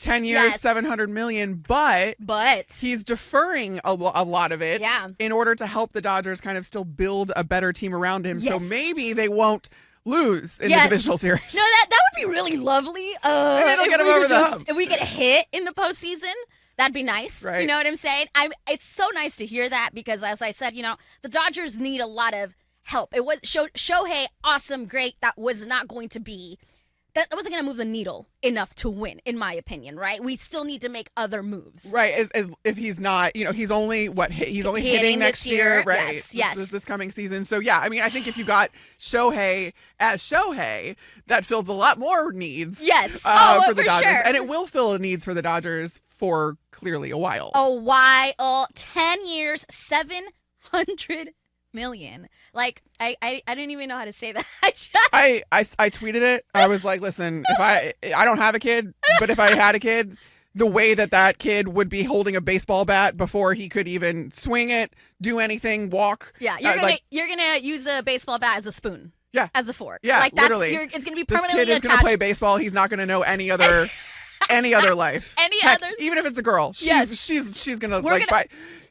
10 years, 700 million, but he's deferring a lot of it in order to help the Dodgers kind of still build a better team around him. So maybe they won't lose in the divisional series. No, that would be really lovely. And it'll get him over the hump. If we get hit in the postseason, that'd be nice. Right. You know what I'm saying? It's so nice to hear that because, as I said, the Dodgers need a lot of help. It was Shohei, awesome, great. That was not going to be. That wasn't going to move the needle enough to win, in my opinion, right? We still need to make other moves. Right, as if he's not, he's only, hitting next year, right? Yes. This coming season. So, yeah, I mean, I think if you got Shohei as Shohei, that fills a lot more needs for the Dodgers. Sure. And it will fill needs for the Dodgers for clearly a while. 10 years, 700 million. Like, I didn't even know how to say that. I tweeted it. I was like, listen, if I don't have a kid, but if I had a kid, the way that kid would be holding a baseball bat before he could even swing it, do anything, walk. Yeah, you're gonna use a baseball bat as a spoon. Yeah. As a fork. Yeah, like literally. It's gonna be permanently attached. This kid is gonna play baseball. He's not gonna know any other life. Other. Even if it's a girl, she's gonna by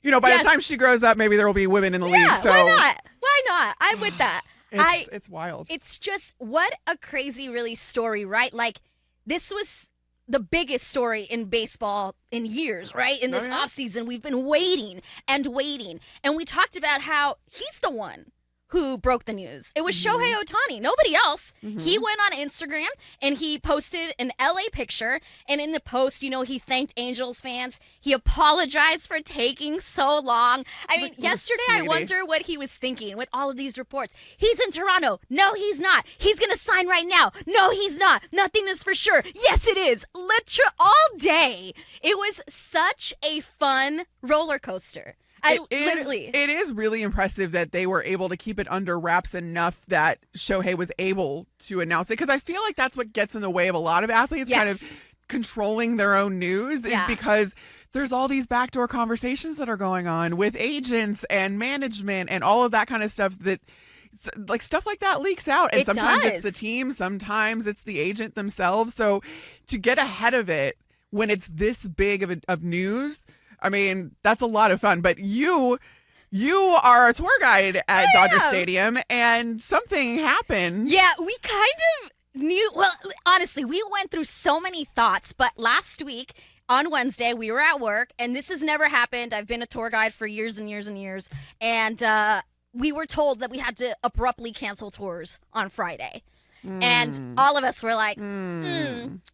Yes. the time she grows up, maybe there will be women in the league. So why not? I'm with that. It's wild. It's just what a crazy, really story, right? Like this was the biggest story in baseball in years, right? In this offseason, we've been waiting and waiting, and we talked about how he's the one who broke the news. It was Shohei Ohtani, nobody else. He went on Instagram and he posted an LA picture. And in the post, he thanked Angels fans. He apologized for taking so long. I mean, yesterday I wonder what he was thinking with all of these reports. He's in Toronto. No, he's not. He's going to sign right now. No, he's not. Nothing is for sure. Yes, it is. All day. It was such a fun roller coaster. It is really impressive that they were able to keep it under wraps enough that Shohei was able to announce it. Because I feel like that's what gets in the way of a lot of athletes kind of controlling their own news is because there's all these backdoor conversations that are going on with agents and management and all of that kind of stuff that stuff like that leaks out. And sometimes it's the team, sometimes it's the agent themselves. So to get ahead of it when it's this big of news, I mean, that's a lot of fun. But you are a tour guide at Dodger Stadium, and something happened. Yeah, we kind of knew. Well, honestly, we went through so many thoughts. But last week on Wednesday, we were at work, and this has never happened. I've been a tour guide for years and years and years. And we were told that we had to abruptly cancel tours on Friday. And all of us were like, what's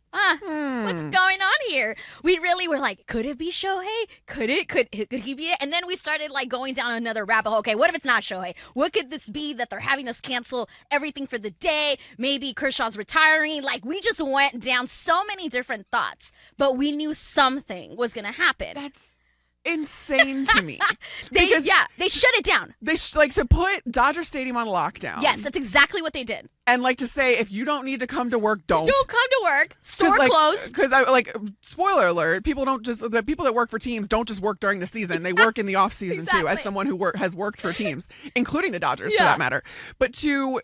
going on here? We really were like, could it be Shohei? Could he be it? And then we started going down another rabbit hole. Okay, what if it's not Shohei? What could this be that they're having us cancel everything for the day? Maybe Kershaw's retiring. We just went down so many different thoughts, but we knew something was going to happen. That's insane to me. They shut it down. They to put Dodger Stadium on lockdown. Yes, that's exactly what they did. And to say, if you don't need to come to work, don't come to work. Store closed. Because spoiler alert, the people that work for teams don't just work during the season. They work in the off season too. As someone who has worked for teams, including the Dodgers for that matter. But to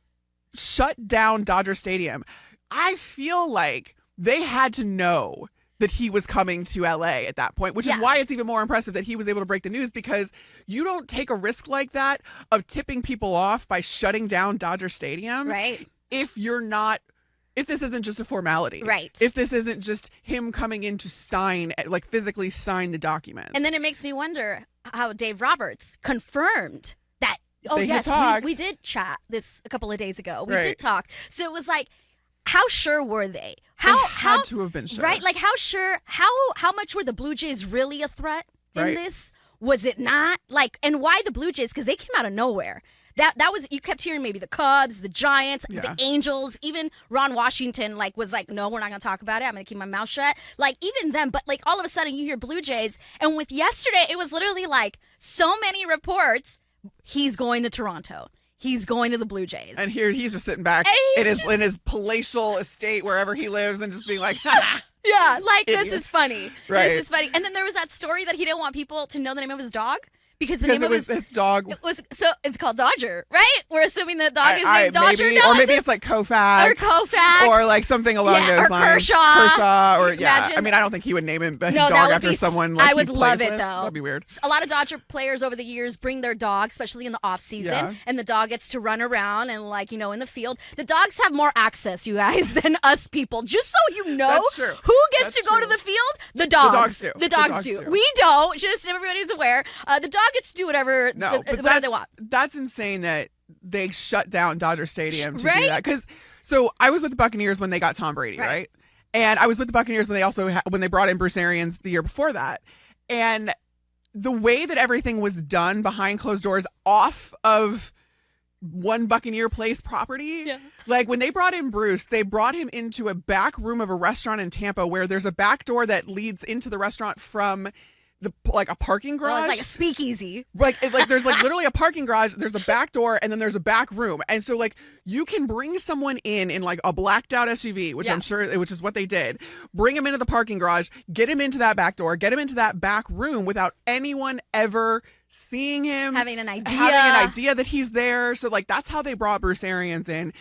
shut down Dodger Stadium, I feel like they had to know that he was coming to LA at that point, which is why it's even more impressive that he was able to break the news, because you don't take a risk like that of tipping people off by shutting down Dodger Stadium. Right. If this isn't just a formality. Right. If this isn't just him coming in to sign, physically sign the document. And then it makes me wonder how Dave Roberts confirmed that, we did chat this a couple of days ago. We did talk. So it was how sure were they? They had to have been sure. Right? How sure, how much were the Blue Jays really a threat in this? Was it not? And why the Blue Jays? Because they came out of nowhere. That was, you kept hearing maybe the Cubs, the Giants, the Angels, even Ron Washington was no, we're not going to talk about it. I'm going to keep my mouth shut. Even them, but all of a sudden you hear Blue Jays. And with yesterday, it was literally so many reports, he's going to Toronto. He's going to the Blue Jays. And here he's just sitting back in his palatial estate wherever he lives and just being like, yeah, this is funny. Right. This is funny. And then there was that story that he didn't want people to know the name of his dog Because the name it was his dog. So it's called Dodger, right? We're assuming the dog is named Dodger. Maybe, or maybe it's like Koufax. Or like something along those lines. Kershaw. Or I mean, I don't think he would name his dog after someone like I would love it, though. That'd be weird. A lot of Dodger players over the years bring their dog, especially in the off season, and the dog gets to run around and in the field. The dogs have more access, you guys, than us people. Just so you know, That's true. Who gets to go to the field? The dogs. The dogs do. We don't. Just everybody's aware. The dog gets to do whatever they want. That's insane that they shut down Dodger Stadium to do that. So I was with the Buccaneers when they got Tom Brady, right? And I was with the Buccaneers when when they brought in Bruce Arians the year before that. And the way that everything was done behind closed doors off of one Buccaneer Place property. Yeah. Like when they brought in Bruce, they brought him into a back room of a restaurant in Tampa where there's a back door that leads into the restaurant from a parking garage. It's like a speakeasy. Like there's literally a parking garage, there's a back door, and then there's a back room. And so you can bring someone in like a blacked out SUV, which I'm sure, which is what they did. Bring him into the parking garage, get him into that back door, get him into that back room without anyone ever seeing him, having an idea that he's there. So that's how they brought Bruce Arians in.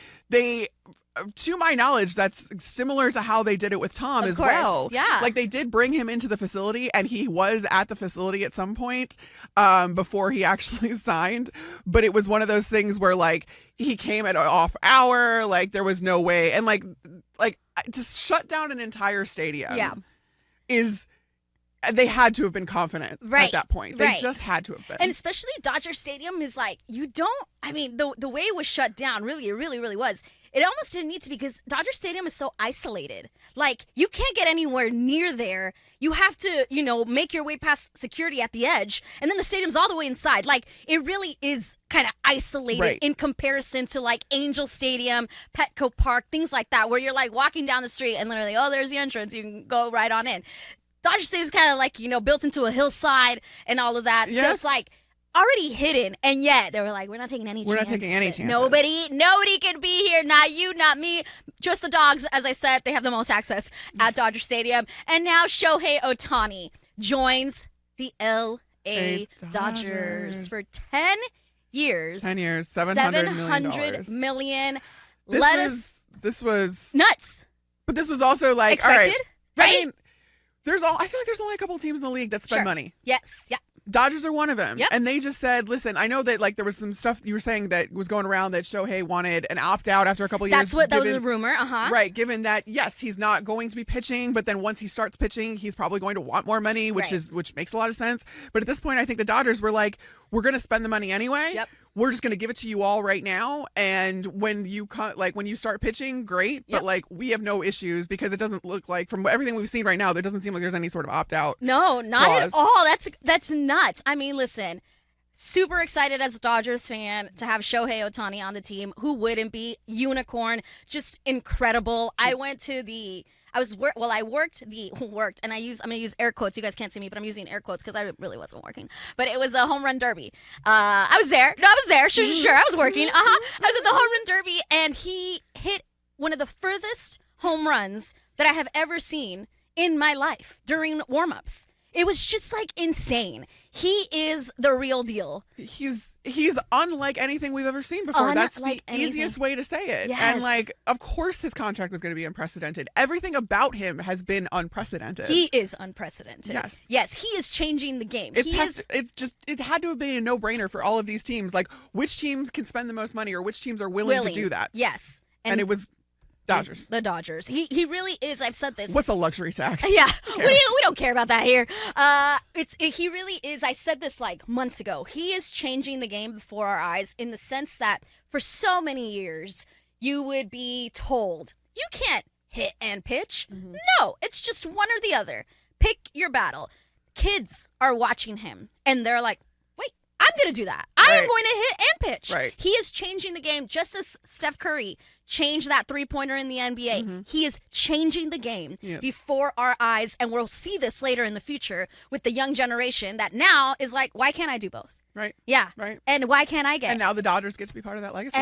To my knowledge, that's similar to how they did it with Tom as well. Yeah. They did bring him into the facility, and he was at the facility at some point before he actually signed. But it was one of those things where he came at an off hour, there was no way. And to shut down an entire stadium they had to have been confident at that point. They just had to have been. And especially Dodger Stadium is the way it was shut down, really, it really, really was. It almost didn't need to because Dodger Stadium is so isolated. You can't get anywhere near there. You have to, make your way past security at the edge. And then the stadium's all the way inside. It really is kind of isolated in comparison to Angel Stadium, Petco Park, things like that, where you're walking down the street and literally, there's the entrance. You can go right on in. Dodger Stadium's kind of built into a hillside and all of that. Yes. So it's already hidden, and yet they were we're not taking any chances. We're not taking any chances. Nobody can be here. Not you, not me. Just the dogs, as I said, they have the most access at Dodger Stadium. And now Shohei Ohtani joins the L.A. Dodgers for 10 years. 10 years, $700 million. This was nuts. But this was also expected, all right. Right? I mean, I feel like there's only a couple teams in the league that spend money. Yes. Yeah. Dodgers are one of them. Yep. And they just said, listen, I know that there was some stuff you were saying that was going around that Shohei wanted an opt-out after a couple of years. That was a rumor. Uh-huh. Right. Given that, yes, he's not going to be pitching, but then once he starts pitching, he's probably going to want more money, which makes a lot of sense. But at this point, I think the Dodgers were we're going to spend the money anyway. Yep. We're just going to give it to you all right now. And when you when you start pitching, great. But we have no issues because it doesn't look like, from everything we've seen right now, there doesn't seem like there's any sort of opt-out. No, not clause. at all. That's nuts. I mean, listen, super excited as a Dodgers fan to have Shohei Ohtani on the team. Who wouldn't be? Unicorn, just incredible. I went to I worked, and I'm going to use air quotes. You guys can't see me, but I'm using air quotes because I really wasn't working. But it was a home run derby. I was there. No, I was there. Sure. I was working. I was at the home run derby, and he hit one of the furthest home runs that I have ever seen in my life during warm-ups. It was just insane. He is the real deal. He's unlike anything we've ever seen before. That's the easiest way to say it. Yes. And of course his contract was going to be unprecedented. Everything about him has been unprecedented. He is unprecedented. Yes. Yes, he is changing the game. It had to have been a no-brainer for all of these teams. Which teams can spend the most money or which teams are willing to do that? Yes. And it was Dodgers. The Dodgers. He really is. I've said this. What's a luxury tax? Yeah. We don't care about that here. He really is. I said this months ago. He is changing the game before our eyes in the sense that for so many years you would be told you can't hit and pitch. Mm-hmm. No, it's just one or the other. Pick your battle. Kids are watching him and they're like, wait, I'm going to do that. I am going to hit and pitch. Right. He is changing the game just as Steph Curry changed that three-pointer in the NBA. Mm-hmm. He is changing the game before our eyes, and we'll see this later in the future with the young generation that now is why can't I do both? Right. Yeah. Right. And why can't I get? And now the Dodgers get to be part of that legacy.